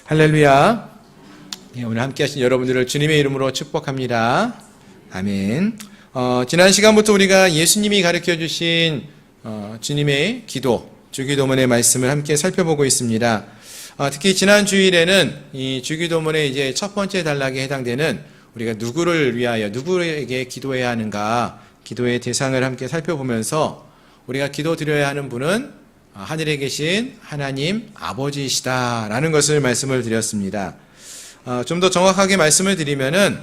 할렐루야. 오늘 함께 하신 여러분들을 주님의 이름으로 축복합니다. 아멘. 지난 시간부터 우리가 예수님이 가르쳐 주신 주님의 기도, 주기도문의 말씀을 함께 살펴보고 있습니다. 특히 지난 주일에는 이 주기도문의 이제 첫 번째 단락에 해당되는 우리가 누구를 위하여, 누구에게 기도해야 하는가, 기도의 대상을 함께 살펴보면서 우리가 기도 드려야 하는 분은 하늘에 계신 하나님 아버지이시다라는 것을 말씀을 드렸습니다. 좀 더 정확하게 말씀을 드리면은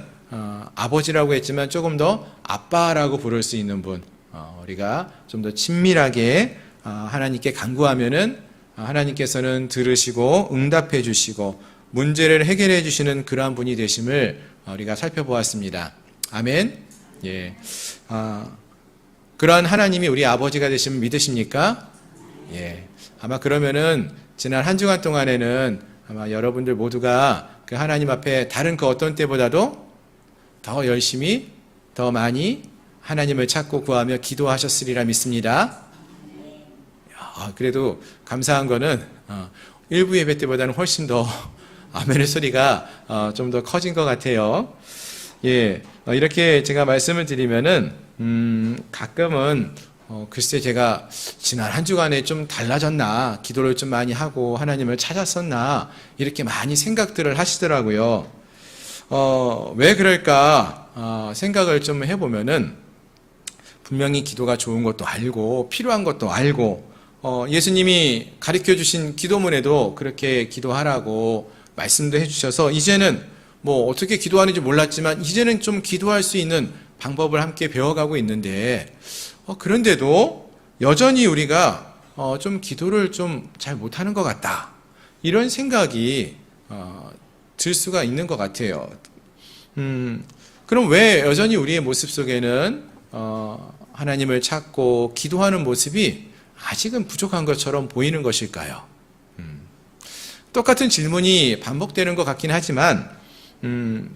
아버지라고 했지만 조금 더 아빠라고 부를 수 있는 분, 우리가 좀 더 친밀하게 하나님께 간구하면은 하나님께서는 들으시고 응답해 주시고 문제를 해결해 주시는 그러한 분이 되심을 우리가 살펴보았습니다. 아멘. 예. 그러한 하나님이 우리 아버지가 되심을 믿으십니까? 예. 아마 그러면은 지난 한 주간 동안에는 아마 여러분들 모두가 그 하나님 앞에 다른 그 어떤 때보다도 더 열심히, 더 많이 하나님을 찾고 구하며 기도하셨으리라 믿습니다. 그래도 감사한 거는 일부 예배 때보다는 훨씬 더 아멘의 소리가 좀 더 커진 것 같아요. 예. 이렇게 제가 말씀을 드리면은 가끔은 글쎄 제가 지난 한 주간에 좀 달라졌나, 기도를 좀 많이 하고 하나님을 찾았었나, 이렇게 많이 생각들을 하시더라고요. 왜 그럴까 생각을 좀 해보면은 분명히 기도가 좋은 것도 알고 필요한 것도 알고 예수님이 가르쳐 주신 기도문에도 그렇게 기도하라고 말씀도 해주셔서 이제는 뭐 어떻게 기도하는지 몰랐지만 이제는 좀 기도할 수 있는 방법을 함께 배워가고 있는데 그런데도 여전히 우리가 좀 기도를 좀 잘 못하는 것 같다, 이런 생각이 들 수가 있는 것 같아요. 그럼 왜 여전히 우리의 모습 속에는 하나님을 찾고 기도하는 모습이 아직은 부족한 것처럼 보이는 것일까요? 똑같은 질문이 반복되는 것 같긴 하지만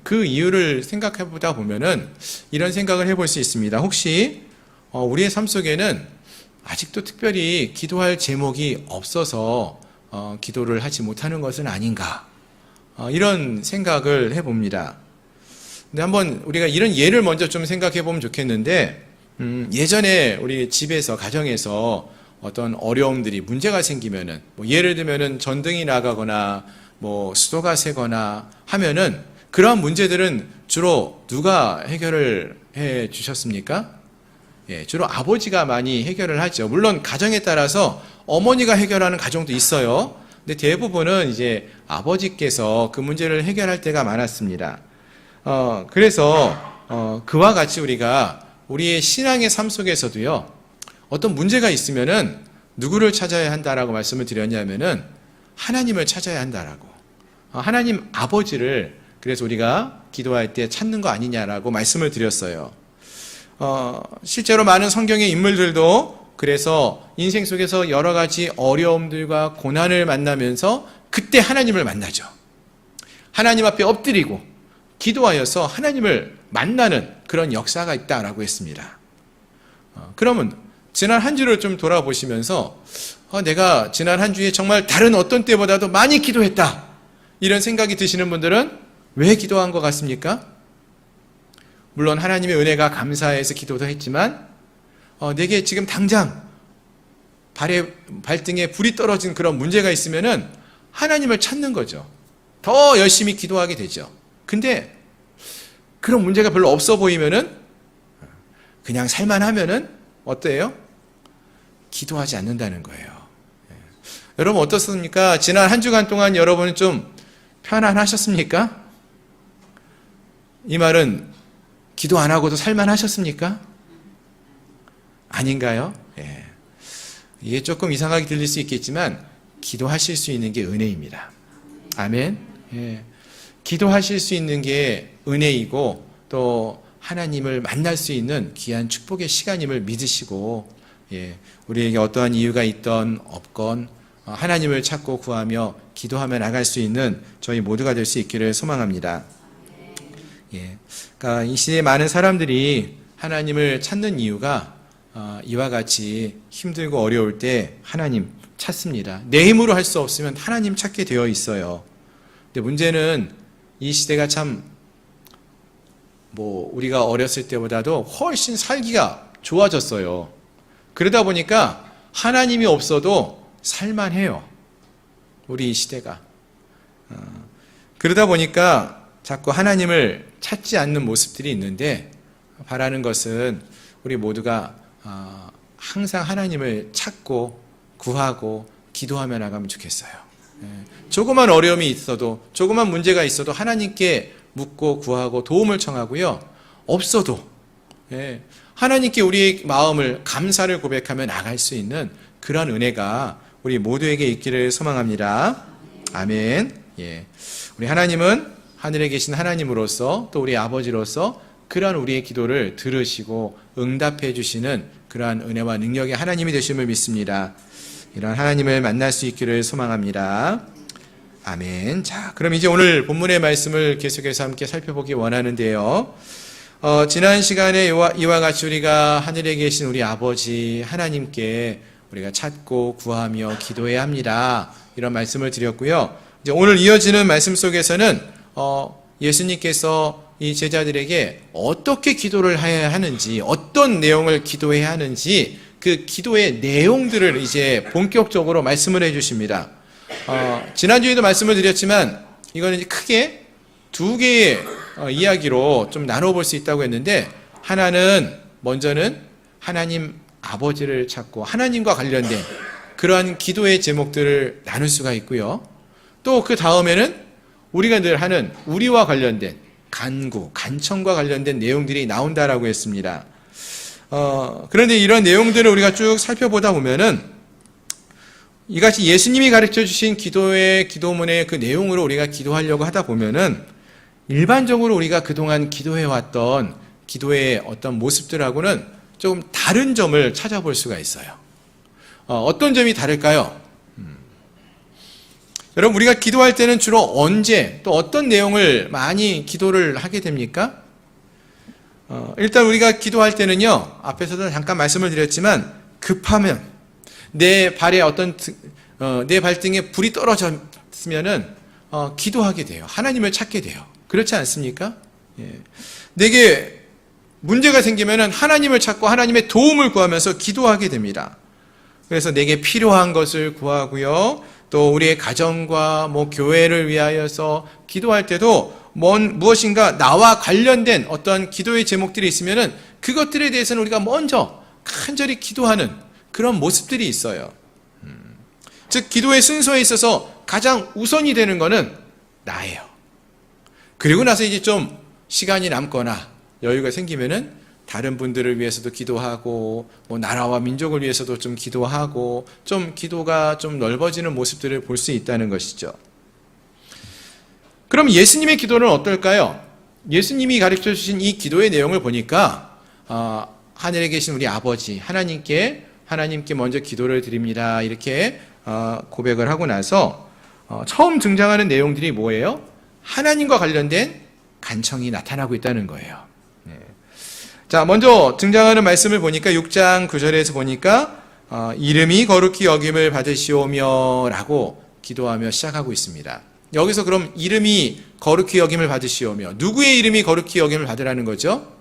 그 이유를 생각해 보다 보면은 이런 생각을 해볼 수 있습니다. 혹시 우리의 삶 속에는 아직도 특별히 기도할 제목이 없어서 기도를 하지 못하는 것은 아닌가, 이런 생각을 해봅니다. 근데 한번 우리가 이런 예를 먼저 좀 생각해 보면 좋겠는데, 예전에 우리 집에서, 가정에서 어떤 어려움들이, 문제가 생기면은, 뭐 예를 들면은 전등이 나가거나 뭐 수도가 새거나 하면은 그러한 문제들은 주로 누가 해결을 해 주셨습니까? 예, 주로 아버지가 많이 해결을 하죠. 물론 가정에 따라서 어머니가 해결하는 가정도 있어요. 근데 대부분은 이제 아버지께서 그 문제를 해결할 때가 많았습니다. 그래서 그와 같이 우리가 우리의 신앙의 삶 속에서도요, 어떤 문제가 있으면은 누구를 찾아야 한다라고 말씀을 드렸냐면은 하나님을 찾아야 한다라고, 하나님 아버지를 그래서 우리가 기도할 때 찾는 거 아니냐라고 말씀을 드렸어요. 실제로 많은 성경의 인물들도 그래서 인생 속에서 여러 가지 어려움들과 고난을 만나면서 그때 하나님을 만나죠. 하나님 앞에 엎드리고 기도하여서 하나님을 만나는 그런 역사가 있다라고 했습니다. 그러면 지난 한 주를 좀 돌아보시면서 내가 지난 한 주에 정말 다른 어떤 때보다도 많이 기도했다, 이런 생각이 드시는 분들은 왜 기도한 것 같습니까? 물론 하나님의 은혜가 감사해서 기도도 했지만 내게 지금 당장 발등에 불이 떨어진 그런 문제가 있으면은 하나님을 찾는 거죠. 더 열심히 기도하게 되죠. 근데 그런 문제가 별로 없어 보이면은, 그냥 살만하면은 어때요? 기도하지 않는다는 거예요. 여러분 어떻습니까? 지난 한 주간 동안 여러분은 좀 편안하셨습니까? 이 말은 기도 안 하고도 살만하셨습니까? 아닌가요? 예. 이게 조금 이상하게 들릴 수 있겠지만 기도하실 수 있는 게 은혜입니다. 아멘. 예. 기도하실 수 있는 게 은혜이고 또 하나님을 만날 수 있는 귀한 축복의 시간임을 믿으시고, 예, 우리에게 어떠한 이유가 있건 없건 하나님을 찾고 구하며 기도하며 나갈 수 있는 저희 모두가 될 수 있기를 소망합니다. 예, 그러니까 이 시대에 많은 사람들이 하나님을 찾는 이유가 이와 같이 힘들고 어려울 때 하나님 찾습니다. 내 힘으로 할 수 없으면 하나님 찾게 되어 있어요. 근데 문제는 이 시대가 참 우리가 어렸을 때보다도 훨씬 살기가 좋아졌어요. 그러다 보니까 하나님이 없어도 살만해요. 우리 이 시대가. 그러다 보니까 자꾸 하나님을 찾지 않는 모습들이 있는데, 바라는 것은 우리 모두가 항상 하나님을 찾고 구하고 기도하며 나가면 좋겠어요. 조그만 어려움이 있어도, 조그만 문제가 있어도 하나님께 묻고 구하고 도움을 청하고요. 없어도 하나님께 우리의 마음을, 감사를 고백하며 나갈 수 있는 그런 은혜가 우리 모두에게 있기를 소망합니다. 아멘. 우리 하나님은 하늘에 계신 하나님으로서, 또 우리 아버지로서 그러한 우리의 기도를 들으시고 응답해 주시는 그러한 은혜와 능력의 하나님이 되심을 믿습니다. 이런 하나님을 만날 수 있기를 소망합니다. 아멘. 자, 그럼 이제 오늘 본문의 말씀을 계속해서 함께 살펴보기 원하는데요. 지난 시간에 이와 같이 우리가 하늘에 계신 우리 아버지 하나님께 우리가 찾고 구하며 기도해야 합니다. 이런 말씀을 드렸고요. 이제 오늘 이어지는 말씀 속에서는 예수님께서 이 제자들에게 어떻게 기도를 해야 하는지, 어떤 내용을 기도해야 하는지, 그 기도의 내용들을 이제 본격적으로 말씀을 해주십니다. 지난주에도 말씀을 드렸지만 이거는 이제 크게 두 개의 이야기로 좀 나눠볼 수 있다고 했는데, 하나는 먼저는 하나님 아버지를 찾고 하나님과 관련된 그러한 기도의 제목들을 나눌 수가 있고요. 또 그 다음에는 우리가 늘 하는 우리와 관련된 간구, 간청과 관련된 내용들이 나온다라고 했습니다. 그런데 이런 내용들을 우리가 쭉 살펴보다 보면은 이같이 예수님이 가르쳐 주신 기도의 기도문의 그 내용으로 우리가 기도하려고 하다 보면은 일반적으로 우리가 그동안 기도해왔던 기도의 어떤 모습들하고는 조금 다른 점을 찾아볼 수가 있어요. 어떤 점이 다를까요? 여러분, 우리가 기도할 때는 주로 언제, 또 어떤 내용을 많이 기도를 하게 됩니까? 일단 우리가 기도할 때는요, 앞에서도 잠깐 말씀을 드렸지만, 급하면, 내 발에 내 발등에 불이 떨어졌으면은, 기도하게 돼요. 하나님을 찾게 돼요. 그렇지 않습니까? 내게 문제가 생기면은 하나님을 찾고 하나님의 도움을 구하면서 기도하게 됩니다. 그래서 내게 필요한 것을 구하고요. 또 우리의 가정과 교회를 위하여서 기도할 때도 무엇인가 나와 관련된 어떤 기도의 제목들이 있으면은 그것들에 대해서는 우리가 먼저 간절히 기도하는 그런 모습들이 있어요. 즉, 기도의 순서에 있어서 가장 우선이 되는 것은 나예요. 그리고 나서 이제 좀 시간이 남거나 여유가 생기면은 다른 분들을 위해서도 기도하고, 나라와 민족을 위해서도 좀 기도하고, 좀 기도가 좀 넓어지는 모습들을 볼 수 있다는 것이죠. 그럼 예수님의 기도는 어떨까요? 예수님이 가르쳐 주신 이 기도의 내용을 보니까, 하늘에 계신 우리 아버지, 하나님께 먼저 기도를 드립니다. 이렇게 고백을 하고 나서, 처음 등장하는 내용들이 뭐예요? 하나님과 관련된 간청이 나타나고 있다는 거예요. 자, 먼저 등장하는 말씀을 보니까 6장 9절에서 보니까 이름이 거룩히 여김을 받으시오며 라고 기도하며 시작하고 있습니다. 여기서 그럼 이름이 거룩히 여김을 받으시오며, 누구의 이름이 거룩히 여김을 받으라는 거죠?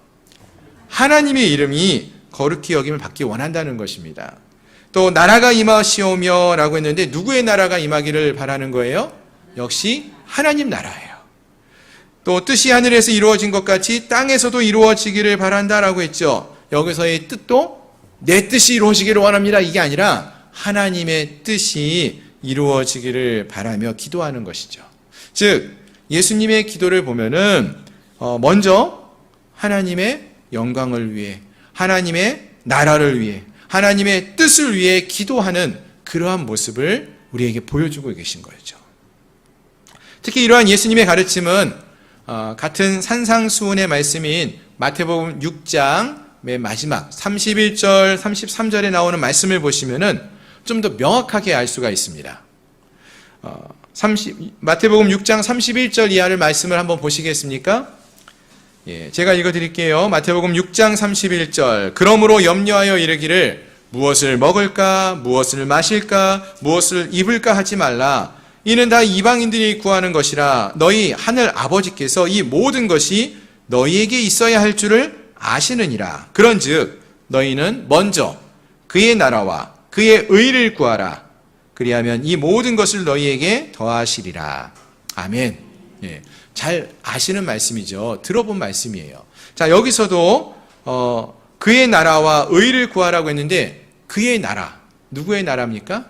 하나님의 이름이 거룩히 여김을 받기 원한다는 것입니다. 또 나라가 임하시오며 라고 했는데 누구의 나라가 임하기를 바라는 거예요? 역시 하나님 나라예요. 또 뜻이 하늘에서 이루어진 것 같이 땅에서도 이루어지기를 바란다라고 했죠. 여기서의 뜻도 내 뜻이 이루어지기를 원합니다, 이게 아니라 하나님의 뜻이 이루어지기를 바라며 기도하는 것이죠. 즉, 예수님의 기도를 보면은 먼저 하나님의 영광을 위해, 하나님의 나라를 위해, 하나님의 뜻을 위해 기도하는 그러한 모습을 우리에게 보여주고 계신 거죠. 특히 이러한 예수님의 가르침은 같은 산상수훈의 말씀인 마태복음 6장 맨 마지막 31절, 33절에 나오는 말씀을 보시면은 좀 더 명확하게 알 수가 있습니다. 마태복음 6장 31절 이하를 말씀을 한번 보시겠습니까? 제가 읽어드릴게요. 마태복음 6장 31절. 그러므로 염려하여 이르기를 무엇을 먹을까, 무엇을 마실까, 무엇을 입을까 하지 말라. 이는 다 이방인들이 구하는 것이라 너희 하늘 아버지께서 이 모든 것이 너희에게 있어야 할 줄을 아시느니라. 그런즉 너희는 먼저 그의 나라와 그의 의를 구하라. 그리하면 이 모든 것을 너희에게 더하시리라. 아멘. 예, 잘 아시는 말씀이죠. 들어본 말씀이에요. 자, 여기서도 그의 나라와 의를 구하라고 했는데 그의 나라, 누구의 나라입니까?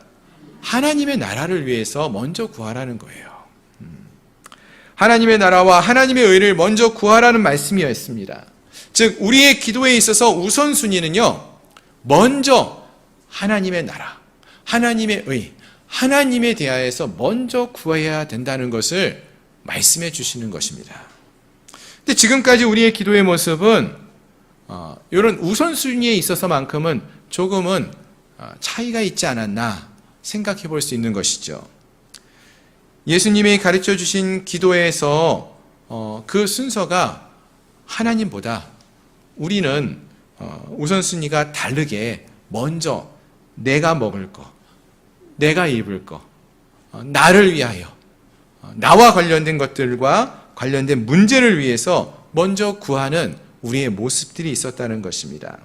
하나님의 나라를 위해서 먼저 구하라는 거예요. 하나님의 나라와 하나님의 의를 먼저 구하라는 말씀이었습니다. 즉 우리의 기도에 있어서 우선순위는요, 먼저 하나님의 나라, 하나님의 의, 하나님에 대하여서 먼저 구해야 된다는 것을 말씀해 주시는 것입니다. 근데 지금까지 우리의 기도의 모습은 이런 우선순위에 있어서만큼은 조금은 차이가 있지 않았나 생각해 볼 수 있는 것이죠. 예수님이 가르쳐 주신 기도에서 그 순서가 하나님보다 우리는 우선순위가 다르게 먼저 내가 먹을 거, 내가 입을 거, 나를 위하여, 나와 관련된 것들과 관련된 문제를 위해서 먼저 구하는 우리의 모습들이 있었다는 것입니다.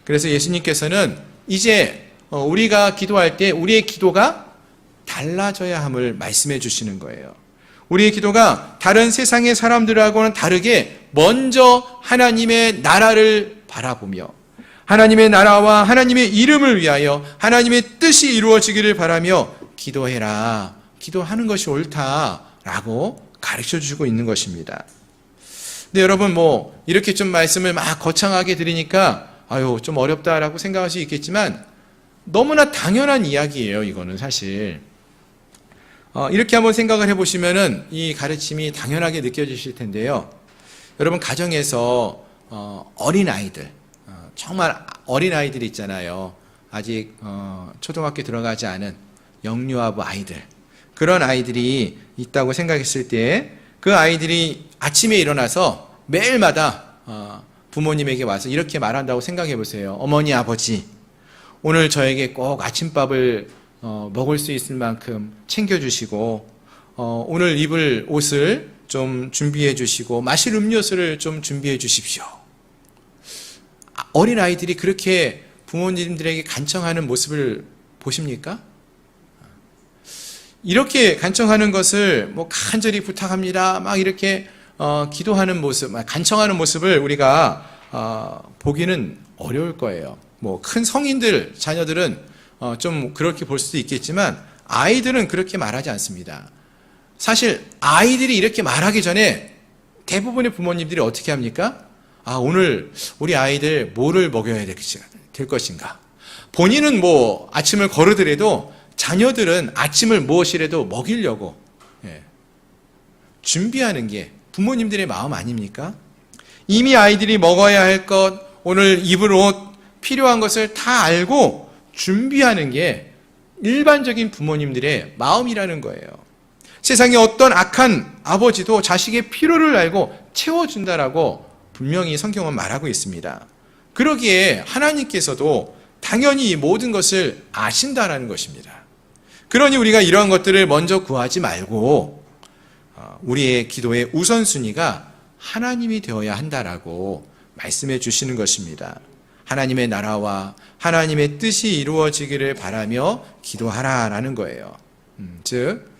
그래서 예수님께서는 이제 우리가 기도할 때 우리의 기도가 달라져야 함을 말씀해 주시는 거예요. 우리의 기도가 다른 세상의 사람들하고는 다르게 먼저 하나님의 나라를 바라보며 하나님의 나라와 하나님의 이름을 위하여 하나님의 뜻이 이루어지기를 바라며 기도해라. 기도하는 것이 옳다라고 가르쳐 주고 있는 것입니다. 근데 여러분 이렇게 좀 말씀을 막 거창하게 드리니까 좀 어렵다라고 생각할 수 있겠지만 너무나 당연한 이야기예요. 이거는 사실 이렇게 한번 생각을 해보시면은 이 가르침이 당연하게 느껴지실 텐데요. 여러분 가정에서 어린 아이들, 정말 어린 아이들이 있잖아요. 아직 초등학교 들어가지 않은 영유아부 아이들, 그런 아이들이 있다고 생각했을 때 그 아이들이 아침에 일어나서 매일마다 부모님에게 와서 이렇게 말한다고 생각해 보세요. 어머니, 아버지, 오늘 저에게 꼭 아침밥을 먹을 수 있을 만큼 챙겨주시고 오늘 입을 옷을 좀 준비해 주시고 마실 음료수를 좀 준비해 주십시오. 어린아이들이 그렇게 부모님들에게 간청하는 모습을 보십니까? 이렇게 간청하는 것을 간절히 부탁합니다. 막 이렇게 기도하는 모습, 간청하는 모습을 우리가 보기는 어려울 거예요. 큰 성인들, 자녀들은 좀 그렇게 볼 수도 있겠지만 아이들은 그렇게 말하지 않습니다. 사실 아이들이 이렇게 말하기 전에 대부분의 부모님들이 어떻게 합니까? 오늘 우리 아이들 뭐를 먹여야 될 것인가? 본인은 아침을 거르더라도 자녀들은 아침을 무엇이라도 먹이려고 준비하는 게 부모님들의 마음 아닙니까? 이미 아이들이 먹어야 할 것, 오늘 입을 옷, 필요한 것을 다 알고 준비하는 게 일반적인 부모님들의 마음이라는 거예요. 세상에 어떤 악한 아버지도 자식의 필요를 알고 채워준다라고 분명히 성경은 말하고 있습니다. 그러기에 하나님께서도 당연히 이 모든 것을 아신다라는 것입니다. 그러니 우리가 이러한 것들을 먼저 구하지 말고 우리의 기도의 우선순위가 하나님이 되어야 한다라고 말씀해 주시는 것입니다. 하나님의 나라와 하나님의 뜻이 이루어지기를 바라며 기도하라라는 거예요. 즉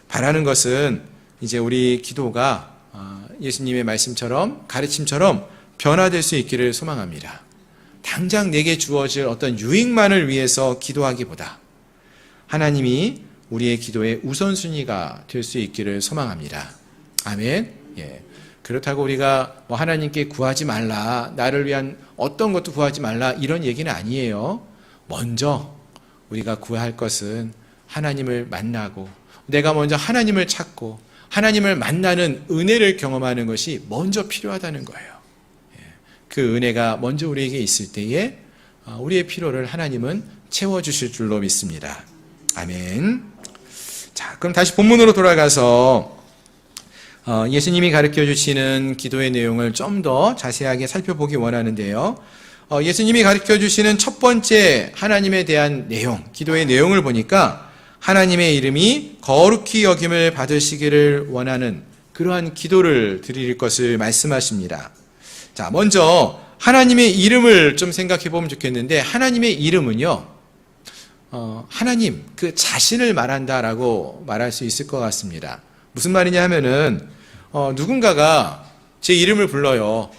바라는 것은 이제 우리 기도가 예수님의 말씀처럼 가르침처럼 변화될 수 있기를 소망합니다. 당장 내게 주어질 어떤 유익만을 위해서 기도하기보다 하나님이 우리의 기도의 우선순위가 될 수 있기를 소망합니다. 아멘. 예. 그렇다고 우리가 하나님께 구하지 말라, 나를 위한 어떤 것도 구하지 말라, 이런 얘기는 아니에요. 먼저 우리가 구할 것은 하나님을 만나고 내가 먼저 하나님을 찾고 하나님을 만나는 은혜를 경험하는 것이 먼저 필요하다는 거예요. 그 은혜가 먼저 우리에게 있을 때에 우리의 필요를 하나님은 채워주실 줄로 믿습니다. 아멘. 자, 그럼 다시 본문으로 돌아가서 예수님이 가르쳐 주시는 기도의 내용을 좀 더 자세하게 살펴보기 원하는데요. 예수님이 가르쳐 주시는 첫 번째 하나님에 대한 내용, 기도의 내용을 보니까 하나님의 이름이 거룩히 여김을 받으시기를 원하는 그러한 기도를 드릴 것을 말씀하십니다. 자, 먼저 하나님의 이름을 좀 생각해 보면 좋겠는데, 하나님의 이름은요, 하나님 그 자신을 말한다라고 말할 수 있을 것 같습니다. 무슨 말이냐 하면은 누군가가 제 이름을 불러요.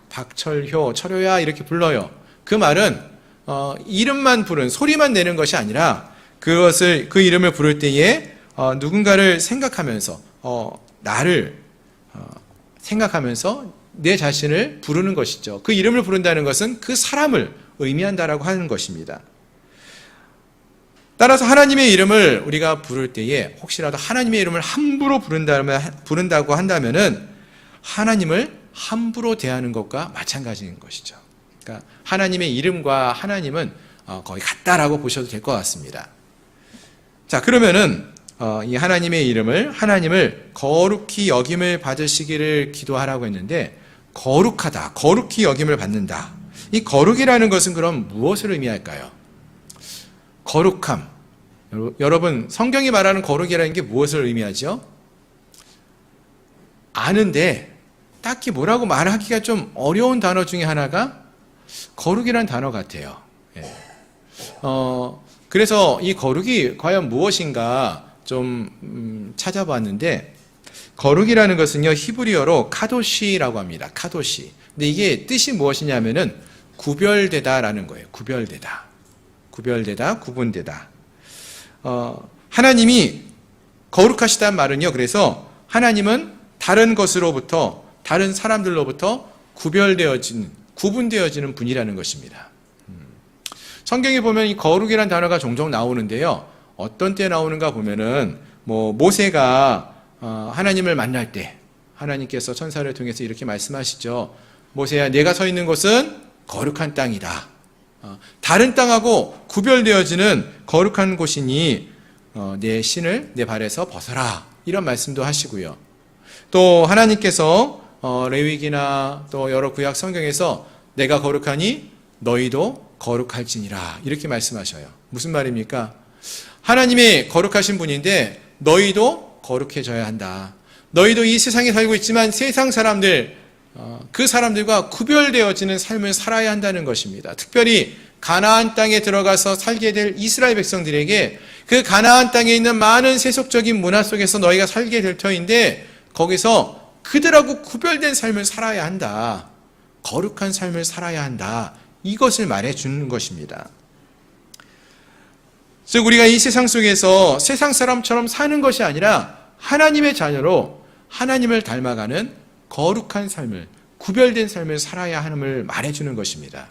박철효, 철효야 이렇게 불러요. 그 말은 이름만 부른, 소리만 내는 것이 아니라 그 이름을 부를 때에 누군가를 생각하면서 나를 생각하면서 내 자신을 부르는 것이죠. 그 이름을 부른다는 것은 그 사람을 의미한다라고 하는 것입니다. 따라서 하나님의 이름을 우리가 부를 때에 혹시라도 하나님의 이름을 함부로 부른다고 한다면은 하나님을 함부로 대하는 것과 마찬가지인 것이죠. 그러니까 하나님의 이름과 하나님은 거의 같다라고 보셔도 될 것 같습니다. 자, 그러면은 이 하나님의 이름을, 하나님을 거룩히 여김을 받으시기를 기도하라고 했는데, 거룩하다, 거룩히 여김을 받는다. 이 거룩이라는 것은 그럼 무엇을 의미할까요? 거룩함. 여러분, 성경이 말하는 거룩이라는 게 무엇을 의미하죠? 아는데 딱히 뭐라고 말하기가 좀 어려운 단어 중에 하나가 거룩이라는 단어 같아요. 그래서 이 거룩이 과연 무엇인가 좀 찾아봤는데, 거룩이라는 것은요, 히브리어로 카도시라고 합니다. 카도시. 근데 이게 뜻이 무엇이냐면은 구별되다라는 거예요. 구별되다. 구별되다, 구분되다. 하나님이 거룩하시다는 말은요, 그래서 하나님은 다른 것으로부터, 다른 사람들로부터 구분되어지는 분이라는 것입니다. 성경에 보면 이 거룩이라는 단어가 종종 나오는데요. 어떤 때 나오는가 보면은 모세가 하나님을 만날 때 하나님께서 천사를 통해서 이렇게 말씀하시죠. 모세야, 내가 서 있는 곳은 거룩한 땅이다. 다른 땅하고 구별되어지는 거룩한 곳이니 내 신을 내 발에서 벗어라. 이런 말씀도 하시고요. 또 하나님께서 레위기나 또 여러 구약 성경에서 내가 거룩하니 너희도 거룩할지니라 이렇게 말씀하셔요. 무슨 말입니까? 하나님이 거룩하신 분인데 너희도 거룩해져야 한다. 너희도 이 세상에 살고 있지만 세상 사람들, 그 사람들과 구별되어지는 삶을 살아야 한다는 것입니다. 특별히 가나안 땅에 들어가서 살게 될 이스라엘 백성들에게 그 가나안 땅에 있는 많은 세속적인 문화 속에서 너희가 살게 될 터인데, 거기서 그들하고 구별된 삶을 살아야 한다. 거룩한 삶을 살아야 한다. 이것을 말해주는 것입니다. 즉 우리가 이 세상 속에서 세상 사람처럼 사는 것이 아니라 하나님의 자녀로 하나님을 닮아가는 거룩한 삶을, 구별된 삶을 살아야 함을 말해주는 것입니다.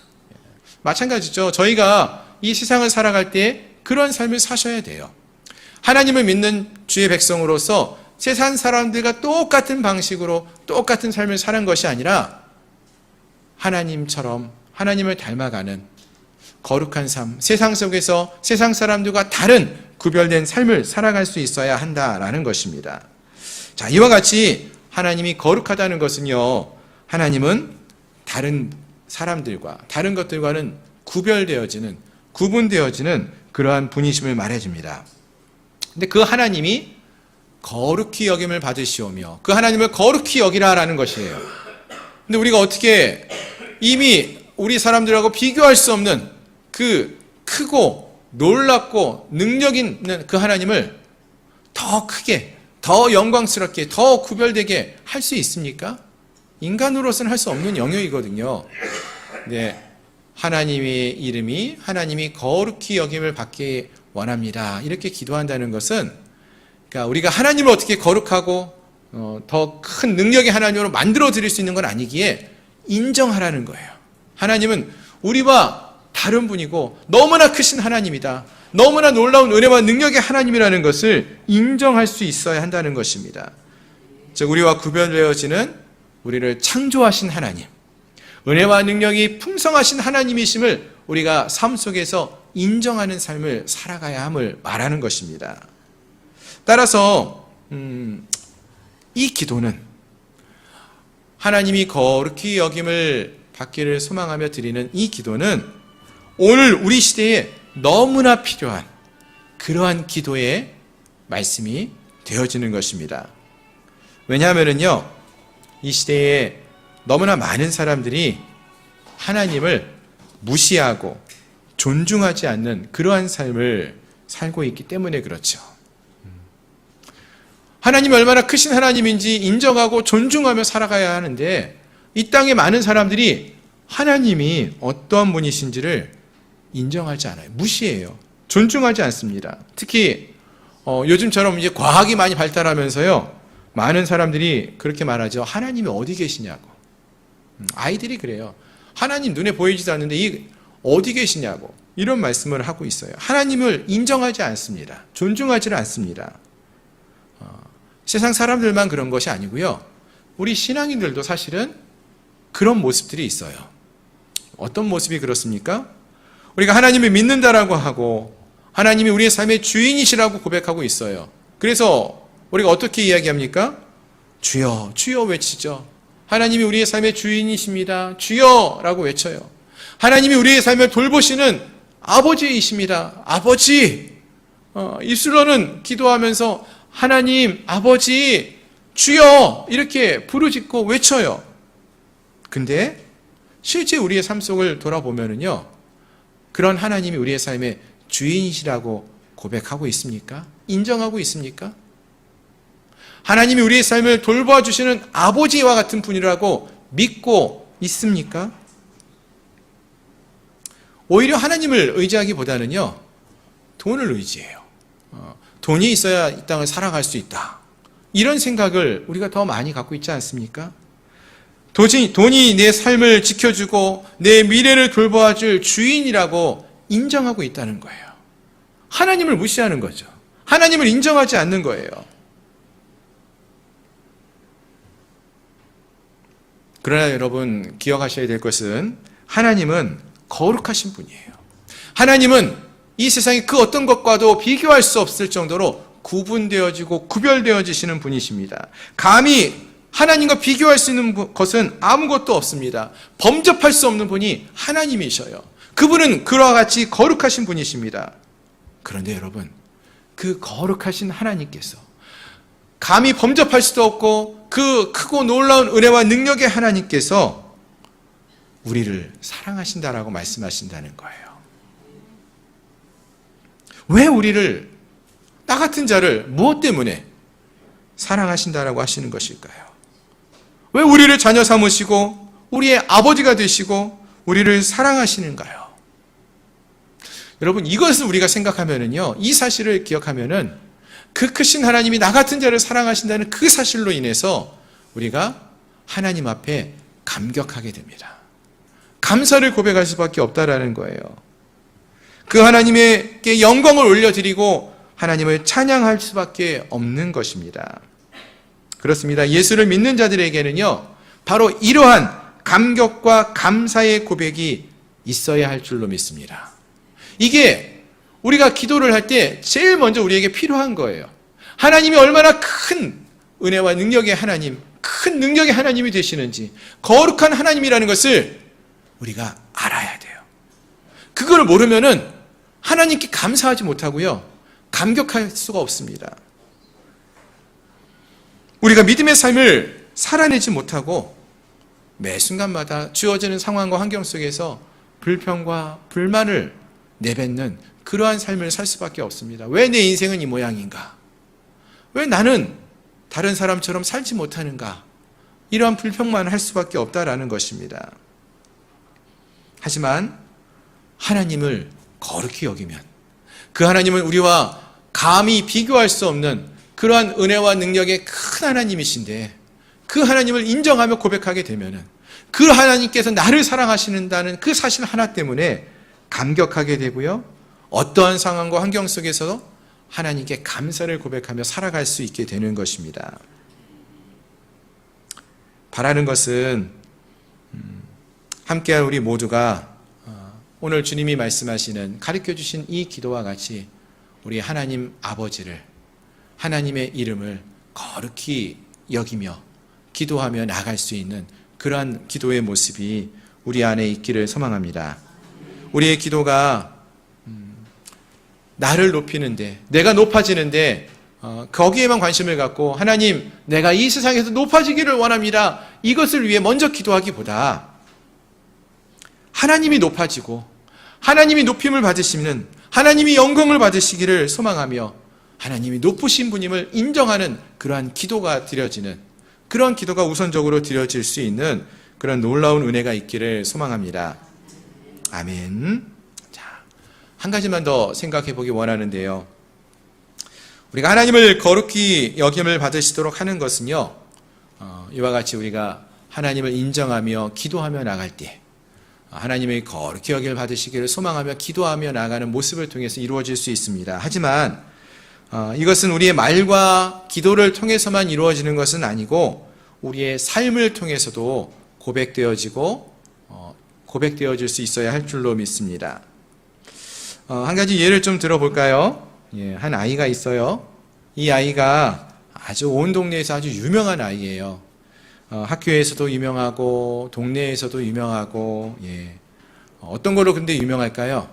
마찬가지죠. 저희가 이 세상을 살아갈 때 그런 삶을 사셔야 돼요. 하나님을 믿는 주의 백성으로서 세상 사람들과 똑같은 방식으로 똑같은 삶을 사는 것이 아니라 하나님처럼 하나님을 닮아가는 거룩한 삶, 세상 속에서 세상 사람들과 다른 구별된 삶을 살아갈 수 있어야 한다라는 것입니다. 자, 이와 같이 하나님이 거룩하다는 것은요, 하나님은 다른 사람들과 다른 것들과는 구별되어지는, 구분되어지는 그러한 분이심을 말해줍니다. 근데 그 하나님이 거룩히 여김을 받으시오며 그 하나님을 거룩히 여기라라는 것이에요. 근데 우리가 어떻게 이미 우리 사람들하고 비교할 수 없는 그 크고 놀랍고 능력 있는 그 하나님을 더 크게, 더 영광스럽게, 더 구별되게 할 수 있습니까? 인간으로서는 할 수 없는 영역이거든요. 네, 하나님의 이름이, 하나님이 거룩히 여김을 받기 원합니다. 이렇게 기도한다는 것은, 그러니까 우리가 하나님을 어떻게 거룩하고 더 큰 능력의 하나님으로 만들어 드릴 수 있는 건 아니기에 인정하라는 거예요. 하나님은 우리와 다른 분이고 너무나 크신 하나님이다. 너무나 놀라운 은혜와 능력의 하나님이라는 것을 인정할 수 있어야 한다는 것입니다. 즉 우리와 구별되어지는, 우리를 창조하신 하나님, 은혜와 능력이 풍성하신 하나님이심을 우리가 삶 속에서 인정하는 삶을 살아가야 함을 말하는 것입니다. 따라서 이 기도는, 하나님이 거룩히 여김을 받기를 소망하며 드리는 이 기도는 오늘 우리 시대에 너무나 필요한, 그러한 기도의 말씀이 되어지는 것입니다. 왜냐하면요, 이 시대에 너무나 많은 사람들이 하나님을 무시하고 존중하지 않는 그러한 삶을 살고 있기 때문에 그렇죠. 하나님이 얼마나 크신 하나님인지 인정하고 존중하며 살아가야 하는데, 이 땅에 많은 사람들이 하나님이 어떠한 분이신지를 인정하지 않아요. 무시해요. 존중하지 않습니다. 특히 요즘처럼 이제 과학이 많이 발달하면서요, 많은 사람들이 그렇게 말하죠. 하나님이 어디 계시냐고. 아이들이 그래요. 하나님 눈에 보이지도 않는데 어디 계시냐고 이런 말씀을 하고 있어요. 하나님을 인정하지 않습니다. 존중하지를 않습니다. 세상 사람들만 그런 것이 아니고요, 우리 신앙인들도 사실은 그런 모습들이 있어요. 어떤 모습이 그렇습니까? 우리가 하나님을 믿는다라고 하고 하나님이 우리의 삶의 주인이시라고 고백하고 있어요. 그래서 우리가 어떻게 이야기합니까? 주여, 주여 외치죠. 하나님이 우리의 삶의 주인이십니다. 주여라고 외쳐요. 하나님이 우리의 삶을 돌보시는 아버지이십니다. 아버지. 입술로는 기도하면서 하나님, 아버지, 주여 이렇게 부르짖고 외쳐요. 근데 실제 우리의 삶 속을 돌아보면은요, 그런 하나님이 우리의 삶의 주인이시라고 고백하고 있습니까? 인정하고 있습니까? 하나님이 우리의 삶을 돌봐주시는 아버지와 같은 분이라고 믿고 있습니까? 오히려 하나님을 의지하기보다는요, 돈을 의지해요. 돈이 있어야 이 땅을 살아갈 수 있다, 이런 생각을 우리가 더 많이 갖고 있지 않습니까? 돈이 내 삶을 지켜주고 내 미래를 돌봐줄 주인이라고 인정하고 있다는 거예요. 하나님을 무시하는 거죠. 하나님을 인정하지 않는 거예요. 그러나 여러분, 기억하셔야 될 것은 하나님은 거룩하신 분이에요. 하나님은 이 세상의 그 어떤 것과도 비교할 수 없을 정도로 구분되어지고 구별되어지시는 분이십니다. 감히 하나님과 비교할 수 있는 것은 아무것도 없습니다. 범접할 수 없는 분이 하나님이셔요. 그분은 그와 같이 거룩하신 분이십니다. 그런데 여러분, 그 거룩하신 하나님께서 감히 범접할 수도 없고 그 크고 놀라운 은혜와 능력의 하나님께서 우리를 사랑하신다라고 말씀하신다는 거예요. 왜 우리를, 나 같은 자를 무엇 때문에 사랑하신다라고 하시는 것일까요? 왜 우리를 자녀 삼으시고 우리의 아버지가 되시고 우리를 사랑하시는가요? 여러분, 이것을 우리가 생각하면은요, 이 사실을 기억하면은 그 크신 하나님이 나 같은 자를 사랑하신다는 그 사실로 인해서 우리가 하나님 앞에 감격하게 됩니다. 감사를 고백할 수밖에 없다라는 거예요. 그 하나님께 영광을 올려드리고 하나님을 찬양할 수밖에 없는 것입니다. 그렇습니다. 예수를 믿는 자들에게는요, 바로 이러한 감격과 감사의 고백이 있어야 할 줄로 믿습니다. 이게 우리가 기도를 할 때 제일 먼저 우리에게 필요한 거예요. 하나님이 얼마나 큰 은혜와 능력의 하나님, 큰 능력의 하나님이 되시는지, 거룩한 하나님이라는 것을 우리가 알아야 돼요. 그걸 모르면은 하나님께 감사하지 못하고요, 감격할 수가 없습니다. 우리가 믿음의 삶을 살아내지 못하고 매 순간마다 주어지는 상황과 환경 속에서 불평과 불만을 내뱉는 그러한 삶을 살 수밖에 없습니다. 왜 내 인생은 이 모양인가? 왜 나는 다른 사람처럼 살지 못하는가? 이러한 불평만 할 수밖에 없다라는 것입니다. 하지만 하나님을 거룩히 여기면, 그 하나님은 우리와 감히 비교할 수 없는 그러한 은혜와 능력의 큰 하나님이신데, 그 하나님을 인정하며 고백하게 되면은 그 하나님께서 나를 사랑하시는다는 그 사실 하나 때문에 감격하게 되고요, 어떠한 상황과 환경 속에서도 하나님께 감사를 고백하며 살아갈 수 있게 되는 것입니다. 바라는 것은 함께할 우리 모두가 오늘 주님이 말씀하시는, 가르쳐주신 이 기도와 같이 우리 하나님 아버지를, 하나님의 이름을 거룩히 여기며 기도하며 나갈 수 있는 그러한 기도의 모습이 우리 안에 있기를 소망합니다. 우리의 기도가 나를 높이는데, 내가 높아지는데 거기에만 관심을 갖고 하나님, 내가 이 세상에서 높아지기를 원합니다, 이것을 위해 먼저 기도하기보다 하나님이 높아지고 하나님이 높임을 받으시는, 하나님이 영광을 받으시기를 소망하며 하나님이 높으신 분임을 인정하는 그러한 기도가 드려지는, 그런 기도가 우선적으로 드려질 수 있는 그런 놀라운 은혜가 있기를 소망합니다. 아멘. 자, 한 가지만 더 생각해 보기 원하는데요. 우리가 하나님을 거룩히 여김을 받으시도록 하는 것은요, 이와 같이 우리가 하나님을 인정하며 기도하며 나갈 때, 하나님의 거룩히 여김을 받으시기를 소망하며 기도하며 나가는 모습을 통해서 이루어질 수 있습니다. 하지만 이것은 우리의 말과 기도를 통해서만 이루어지는 것은 아니고 우리의 삶을 통해서도 고백되어질 수 있어야 할 줄로 믿습니다. 한 가지 예를 좀 들어볼까요? 한 아이가 있어요. 이 아이가 아주 온 동네에서 아주 유명한 아이예요. 학교에서도 유명하고 동네에서도 유명하고, 어떤 걸로 근데 유명할까요?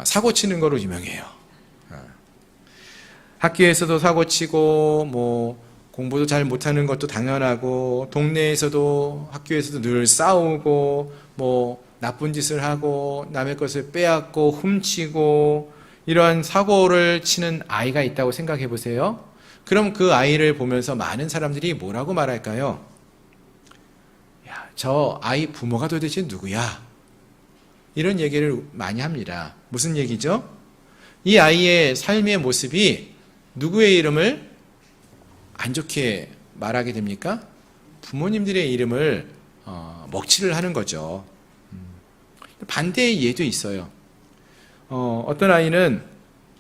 사고 치는 거로 유명해요. 학교에서도 사고 치고 뭐 공부도 잘 못하는 것도 당연하고, 동네에서도 학교에서도 늘 싸우고 뭐 나쁜 짓을 하고 남의 것을 빼앗고 훔치고 이러한 사고를 치는 아이가 있다고 생각해 보세요. 그럼 그 아이를 보면서 많은 사람들이 뭐라고 말할까요? 야, 저 아이 부모가 도대체 누구야? 이런 얘기를 많이 합니다. 무슨 얘기죠? 이 아이의 삶의 모습이 누구의 이름을 안 좋게 말하게 됩니까? 부모님들의 이름을 먹칠을 하는 거죠. 반대의 예도 있어요. 어떤 아이는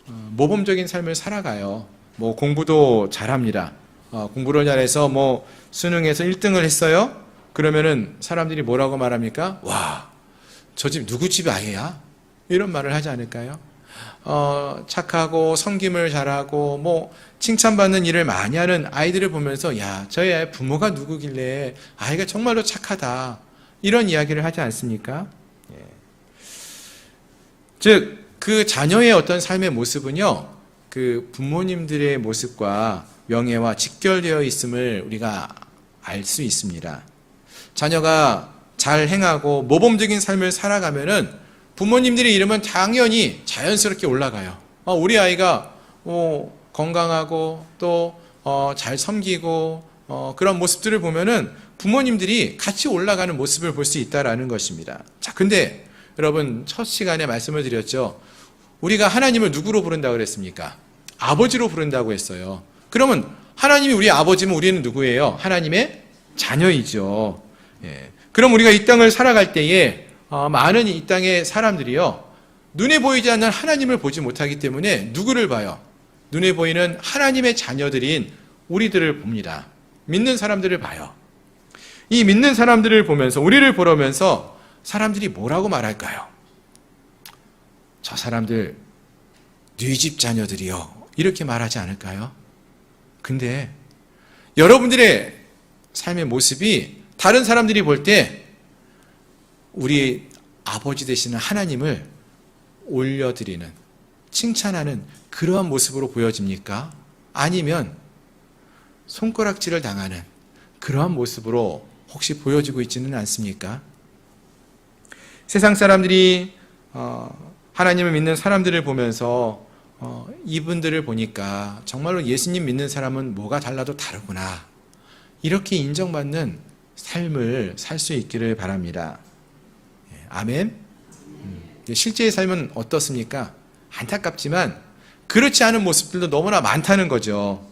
모범적인 삶을 살아가요. 뭐 공부도 잘합니다. 공부를 잘해서 뭐 수능에서 1등을 했어요. 그러면은 사람들이 뭐라고 말합니까? 와, 저 집 누구 집 아이야? 이런 말을 하지 않을까요? 착하고 섬김을 잘하고 뭐 칭찬받는 일을 많이 하는 아이들을 보면서, 야, 저희 아이 부모가 누구길래 아이가 정말로 착하다, 이런 이야기를 하지 않습니까? 즉 그 자녀의 어떤 삶의 모습은요, 그 부모님들의 모습과 명예와 직결되어 있음을 우리가 알 수 있습니다. 자녀가 잘 행하고 모범적인 삶을 살아가면은 부모님들의 이름은 당연히 자연스럽게 올라가요. 우리 아이가 건강하고 또 잘 섬기고 그런 모습들을 보면은 부모님들이 같이 올라가는 모습을 볼 수 있다라는 것입니다. 자, 근데 여러분, 첫 시간에 말씀을 드렸죠. 우리가 하나님을 누구로 부른다고 그랬습니까? 아버지로 부른다고 했어요. 그러면 하나님이 우리 아버지면 우리는 누구예요? 하나님의 자녀이죠. 그럼 우리가 이 땅을 살아갈 때에 많은 이 땅의 사람들이요, 눈에 보이지 않는 하나님을 보지 못하기 때문에 누구를 봐요? 눈에 보이는 하나님의 자녀들인 우리들을 봅니다. 믿는 사람들을 봐요. 이 믿는 사람들을 보면서, 우리를 보면서 사람들이 뭐라고 말할까요? 저 사람들 네 집 자녀들이요, 이렇게 말하지 않을까요? 근데 여러분들의 삶의 모습이 다른 사람들이 볼 때 우리 아버지 되시는 하나님을 올려드리는, 칭찬하는 그러한 모습으로 보여집니까? 아니면 손가락질을 당하는 그러한 모습으로 혹시 보여지고 있지는 않습니까? 세상 사람들이 하나님을 믿는 사람들을 보면서 이분들을 보니까 정말로 예수님 믿는 사람은 뭐가 달라도 다르구나, 이렇게 인정받는 삶을 살 수 있기를 바랍니다. 아멘. 실제의 삶은 어떻습니까? 안타깝지만 그렇지 않은 모습들도 너무나 많다는 거죠.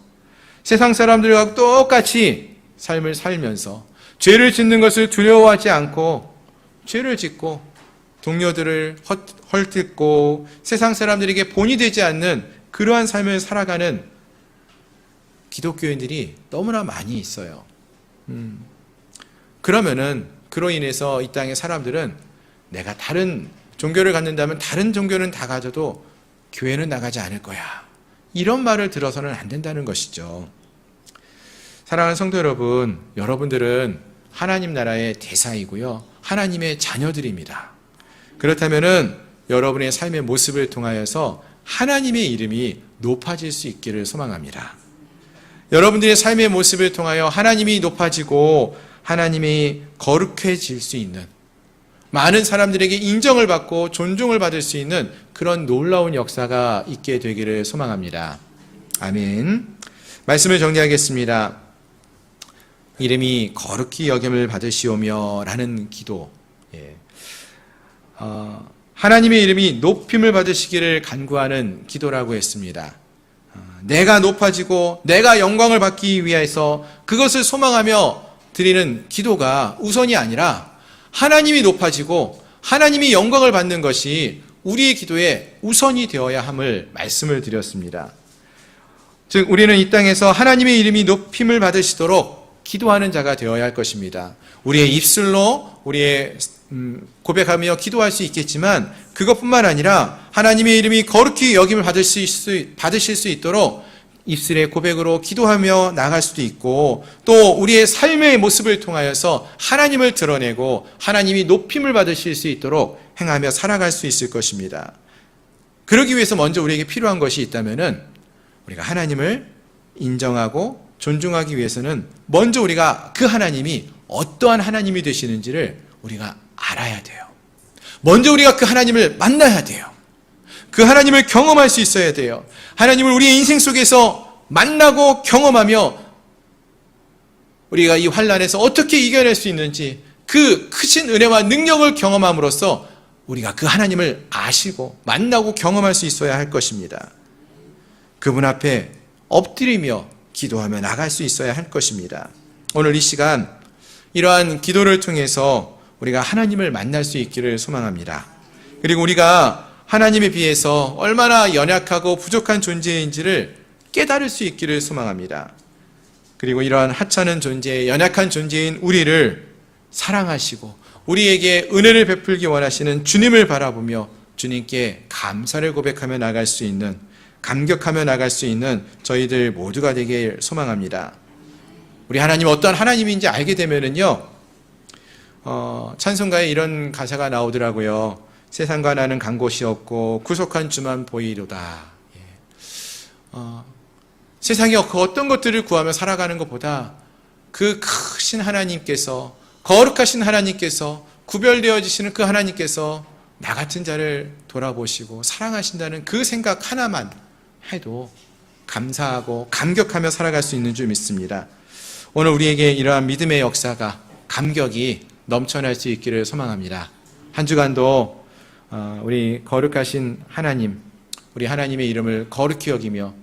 세상 사람들과 똑같이 삶을 살면서 죄를 짓는 것을 두려워하지 않고 죄를 짓고 동료들을 헐뜯고 세상 사람들에게 본이 되지 않는 그러한 삶을 살아가는 기독교인들이 너무나 많이 있어요. 그러면은 그로 인해서 이 땅의 사람들은 내가 다른 종교를 갖는다면 다른 종교는 다 가져도 교회는 나가지 않을 거야, 이런 말을 들어서는 안 된다는 것이죠. 사랑하는 성도 여러분, 여러분들은 하나님 나라의 대사이고요, 하나님의 자녀들입니다. 그렇다면은 여러분의 삶의 모습을 통하여서 하나님의 이름이 높아질 수 있기를 소망합니다. 여러분들의 삶의 모습을 통하여 하나님이 높아지고 하나님이 거룩해질 수 있는, 많은 사람들에게 인정을 받고 존중을 받을 수 있는 그런 놀라운 역사가 있게 되기를 소망합니다. 아멘. 말씀을 정리하겠습니다. 이름이 거룩히 여김을 받으시오며 라는 기도, 하나님의 이름이 높임을 받으시기를 간구하는 기도라고 했습니다. 내가 높아지고 내가 영광을 받기 위해서 그것을 소망하며 드리는 기도가 우선이 아니라 하나님이 높아지고 하나님이 영광을 받는 것이 우리의 기도의 우선이 되어야 함을 말씀을 드렸습니다. 즉 우리는 이 땅에서 하나님의 이름이 높임을 받으시도록 기도하는 자가 되어야 할 것입니다. 우리의 입술로 우리의 고백하며 기도할 수 있겠지만 그것뿐만 아니라 하나님의 이름이 거룩히 여김을 받으실 수 있도록 입술의 고백으로 기도하며 나갈 수도 있고, 또 우리의 삶의 모습을 통하여서 하나님을 드러내고 하나님이 높임을 받으실 수 있도록 행하며 살아갈 수 있을 것입니다. 그러기 위해서 먼저 우리에게 필요한 것이 있다면은 우리가 하나님을 인정하고 존중하기 위해서는 먼저 우리가 그 하나님이 어떠한 하나님이 되시는지를 우리가 알아야 돼요. 먼저 우리가 그 하나님을 만나야 돼요. 그 하나님을 경험할 수 있어야 돼요. 하나님을 우리의 인생 속에서 만나고 경험하며 우리가 이 환난에서 어떻게 이겨낼 수 있는지, 그 크신 은혜와 능력을 경험함으로써 우리가 그 하나님을 아시고 만나고 경험할 수 있어야 할 것입니다. 그분 앞에 엎드리며 기도하며 나갈 수 있어야 할 것입니다. 오늘 이 시간 이러한 기도를 통해서 우리가 하나님을 만날 수 있기를 소망합니다. 그리고 우리가 하나님에 비해서 얼마나 연약하고 부족한 존재인지를 깨달을 수 있기를 소망합니다. 그리고 이러한 하찮은 존재, 연약한 존재인 우리를 사랑하시고 우리에게 은혜를 베풀기 원하시는 주님을 바라보며 주님께 감사를 고백하며 나갈 수 있는, 감격하며 나갈 수 있는 저희들 모두가 되길 소망합니다. 우리 하나님 어떠한 하나님인지 알게 되면은요, 찬송가에 이런 가사가 나오더라고요. 세상과 나는 간 곳이 없고 구속한 주만 보이로다. 세상에 그 어떤 것들을 구하며 살아가는 것보다 그 크신 하나님께서, 거룩하신 하나님께서, 구별되어지시는 그 하나님께서 나 같은 자를 돌아보시고 사랑하신다는 그 생각 하나만 해도 감사하고 감격하며 살아갈 수 있는 줄 믿습니다. 오늘 우리에게 이러한 믿음의 역사가, 감격이 넘쳐날 수 있기를 소망합니다. 한 주간도 우리 거룩하신 하나님, 우리 하나님의 이름을 거룩히 여기며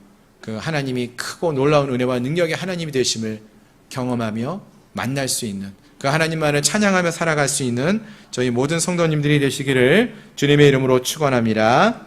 그 하나님이 크고 놀라운 은혜와 능력의 하나님이 되심을 경험하며 만날 수 있는, 그 하나님만을 찬양하며 살아갈 수 있는 저희 모든 성도님들이 되시기를 주님의 이름으로 축원합니다.